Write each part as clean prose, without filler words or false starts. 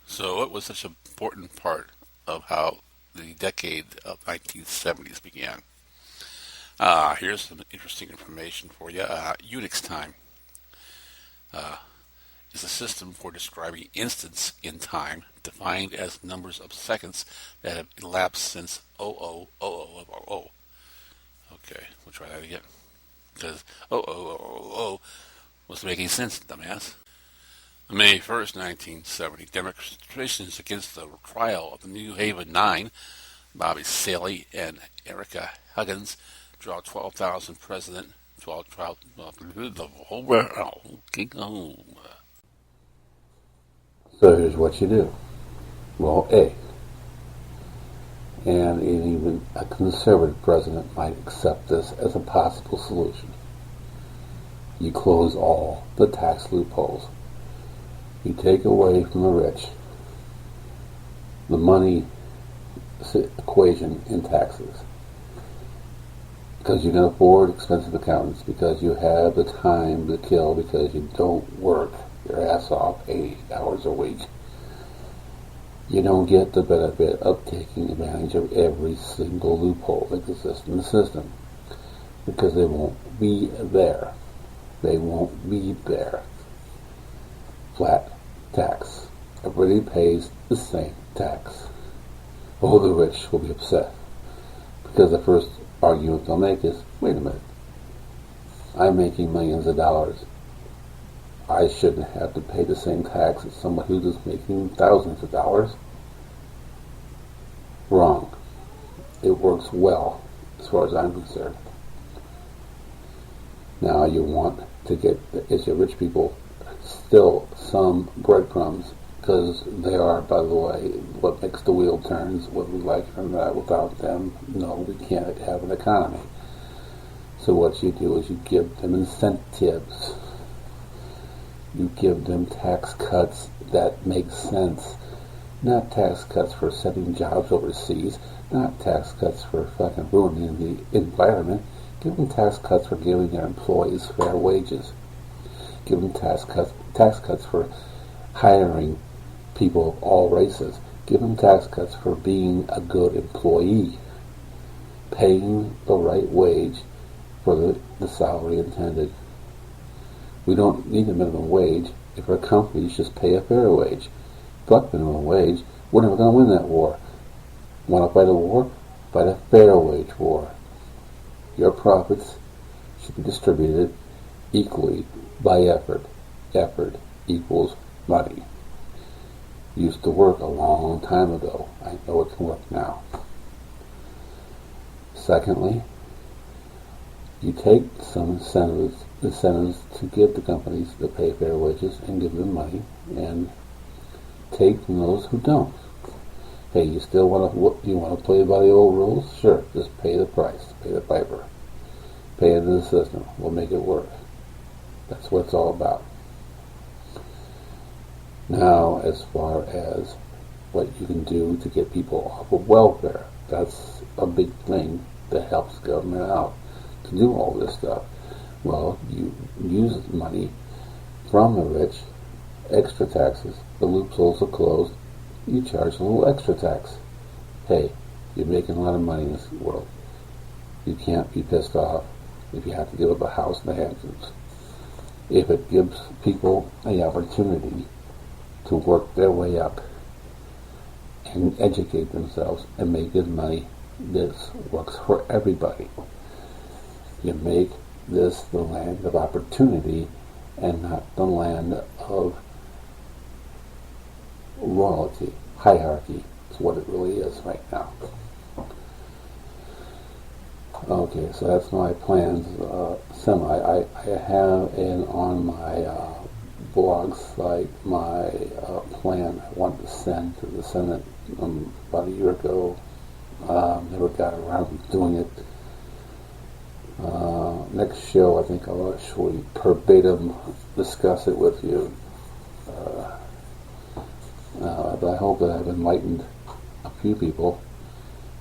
So, what was such an important part of how the decade of 1970s began? Here's some interesting information for you. Unix time uh, is a system for describing instants in time, defined as numbers of seconds that have elapsed since 0000. Okay, we'll try that again. Because 0000 was making sense, dumbass. May 1st, 1970, demonstrations against the trial of the New Haven Nine, Bobby Saley and Erica Huggins, draw 12,000 president, 12, the whole world. So here's what you do. Well, A, and even a conservative president might accept this as a possible solution. You close all the tax loopholes. You take away from the rich the money equation in taxes. Because you can afford expensive accountants, because you have the time to kill, because you don't work your ass off 80 hours a week. You don't get the benefit of taking advantage of every single loophole that exists in the system, because they won't be there. They won't be there. Flat tax. Everybody pays the same tax. Oh, the rich will be upset, because the first argument they'll make is, wait a minute, I'm making millions of dollars. I shouldn't have to pay the same tax as someone who's just making thousands of dollars. Wrong. It works well, as far as I'm concerned. Now you want to get, as your rich people, still some breadcrumbs, because they are, by the way, what makes the wheel turns, whether we like it or not. Without them, no, we can't have an economy. So what you do is you give them incentives. You give them tax cuts that make sense. Not tax cuts for sending jobs overseas. Not tax cuts for fucking ruining the environment. Give them tax cuts for giving their employees fair wages. Give them tax cuts for hiring people of all races. Give them tax cuts for being a good employee. Paying the right wage for the salary intended. We don't need a minimum wage if our companies just pay a fair wage. Fuck minimum wage. We're never going to win that war. Want to fight a war? Fight a fair wage war. Your profits should be distributed equally by effort. Effort equals money. Used to work a long time ago. I know it can work now. Secondly, you take some incentives to give the companies that pay fair wages and give them money, and take from those who don't. Hey, you still want to play by the old rules? Sure, just pay the price, pay the piper, pay into the system. We'll make it work. That's what it's all about. Now, as far as what you can do to get people off of welfare, that's a big thing that helps government out to do all this stuff. Well, you use money from the rich, extra taxes, the loopholes are closed, you charge a little extra tax. Hey, you're making a lot of money in this world. You can't be pissed off if you have to give up a house in the Hamptons. If it gives people the opportunity to work their way up and educate themselves and make good money, this works for everybody. You make this the land of opportunity and not the land of royalty. Hierarchy is what it really is right now. Okay, so that's my plans. I have on my blog site my plan I want to send to the Senate about a year ago. Never got around to doing it. Next show, I think I'll actually verbatim discuss it with you. But I hope that I've enlightened a few people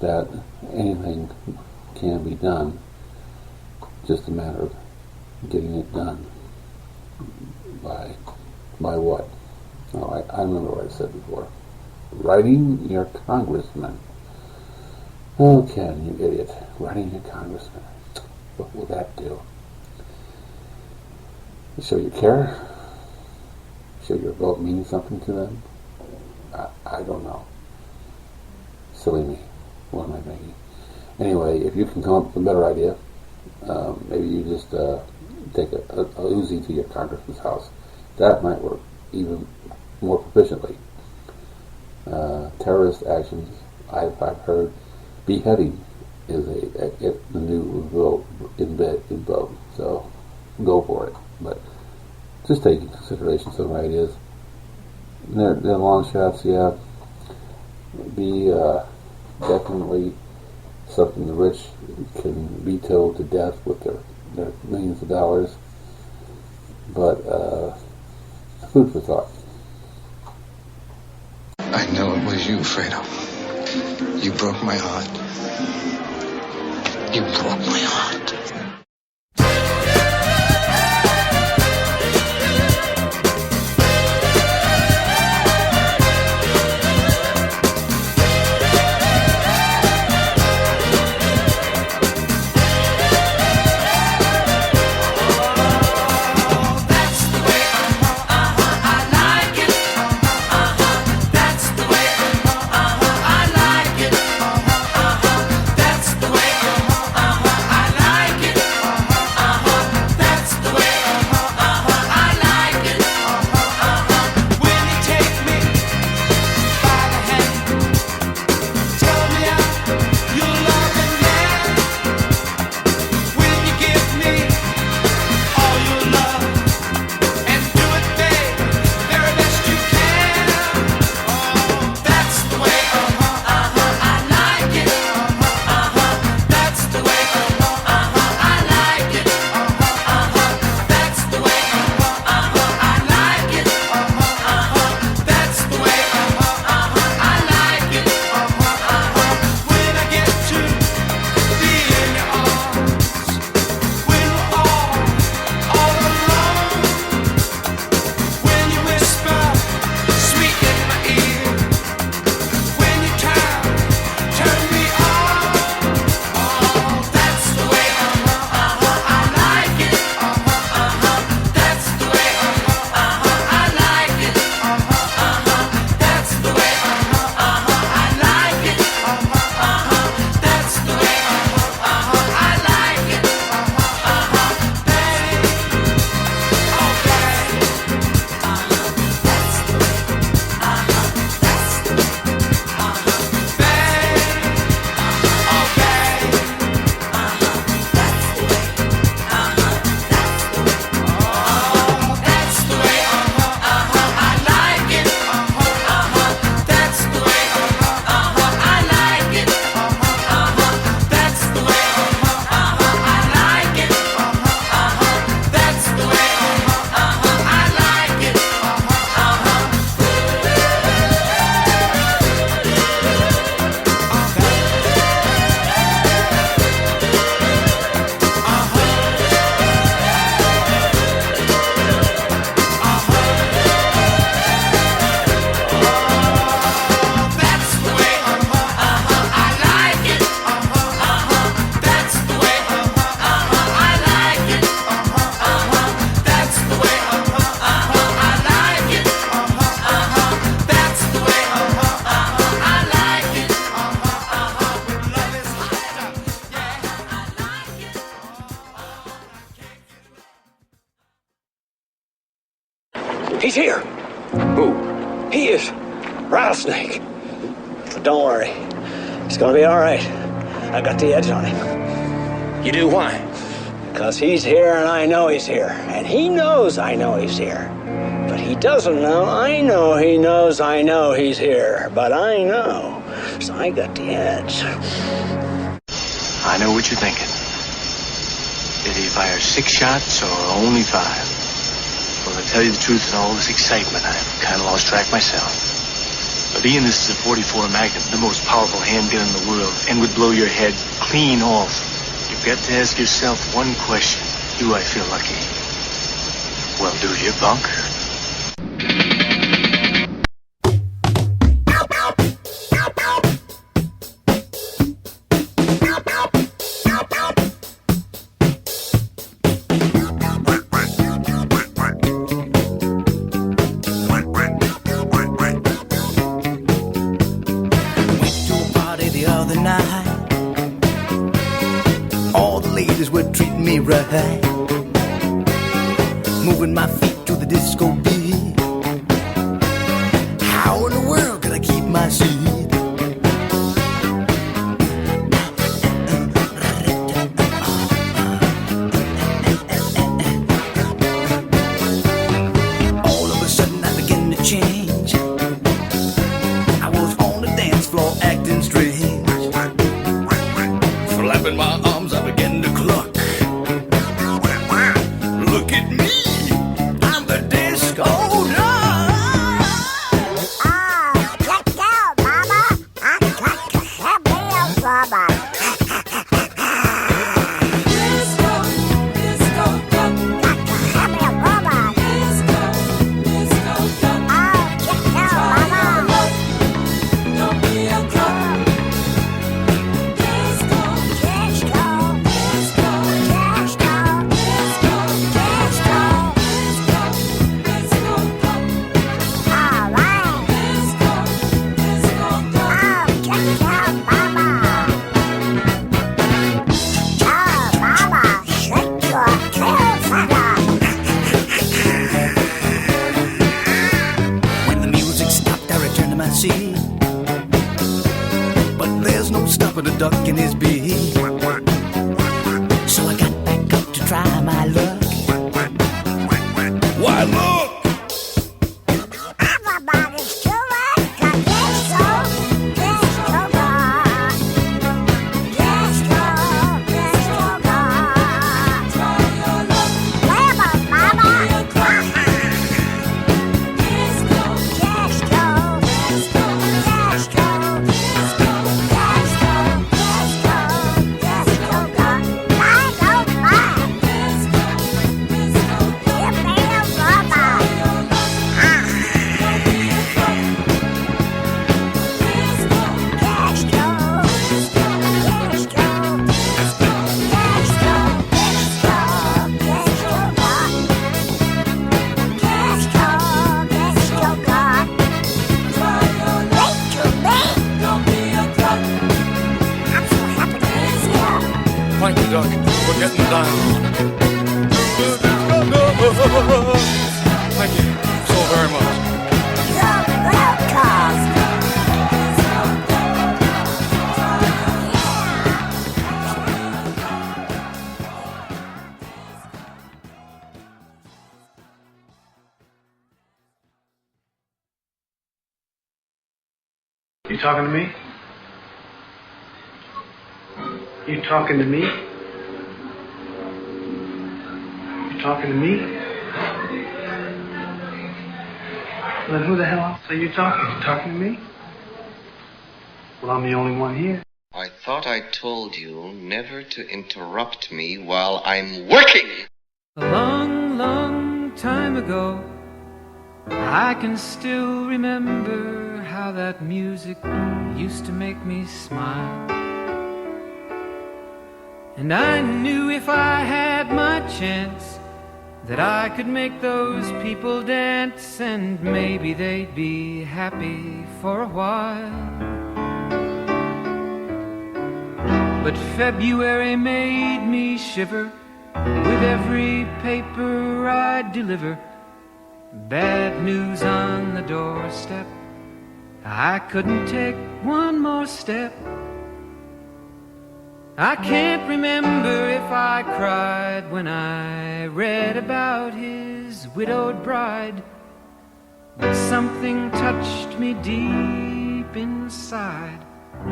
that anything can be done, just a matter of getting it done. By what? All right. I remember what I said before. Writing your congressman. Oh, Ken, you idiot. Writing your congressman. What will that do? Show you care? Show your vote means something to them? I don't know. Silly me. What am I thinking? Anyway, if you can come up with a better idea, maybe you just take a Uzi to your congressman's house. That might work even more proficiently. Terrorist actions, I've heard, beheading is the new vote in vogue. So go for it. But just take into consideration some ideas. They're long shots, yeah. Be definitely something the rich can veto to death with their millions of dollars. But food for thought. I know it was you, Fredo. You broke my heart. You broke my heart. He's here. Who? He is. Rattlesnake. But don't worry. It's gonna be all right. I got the edge on him. You do? Why? Because he's here and I know he's here. And he knows I know he's here. But he doesn't know I know he knows I know he's here. But I know. So I got the edge. I know what you're thinking. Did he fire 6 shots or only 5? Well, to tell you the truth, in all this excitement, I've kind of lost track myself. But being this is a 44 Magnum, the most powerful handgun in the world, and would blow your head clean off, you've got to ask yourself one question. Do I feel lucky? Well, do you, punk? moving my feet to the disco beat. How in the world could I keep my seat? All of a sudden I began to change. I was on the dance floor acting strange. Flapping my arms, I began to cluck. Look at me, I'm the disco dog. Oh, check out, Mama. I got to have me a rubber. Disco, disco duck. Got to have me a rubber. Disco, disco duck. Oh, check out, Mama. Don't be a drunk. Disco, Disco, disco, disco, disco, disco. disco duck. All right. Disco, disco duck. Oh, check out, Mama. Oh, Mama, shake your tail feather. When the music stopped, I returned to my seat. But there's no stopping a duck in his beat. So I got back up to try my luck. Why look! Everybody's doing the disco, disco rock. Disco, disco rock. Try your luck. Wherever, Mama. Disco, Disco, disco, disco, disco, disco, disco rock. I don't mind. disco, disco duck. Give me a rubber. Thank you, Duck, for getting down. Thank you so very much. You talking to me? You talking to me? You talking to me? Well, then who the hell else are you talking to? You talking to me? Well, I'm the only one here. I thought I told you never to interrupt me while I'm working. A long, long time ago, I can still remember how that music used to make me smile. And I knew if I had my chance that I could make those people dance, and maybe they'd be happy for a while. But February made me shiver with every paper I deliver. Bad news on the doorstep, I couldn't take one more step. I can't remember if I cried when I read about his widowed bride, but something touched me deep inside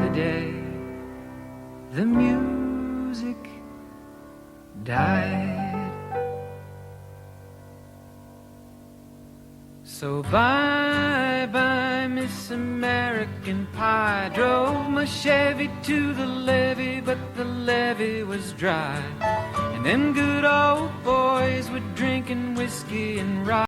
the day the music died. So bye-bye, Miss American Pie. Drove my Chevy to the levee, but the levee was dry. And them good old boys were drinking whiskey and rye.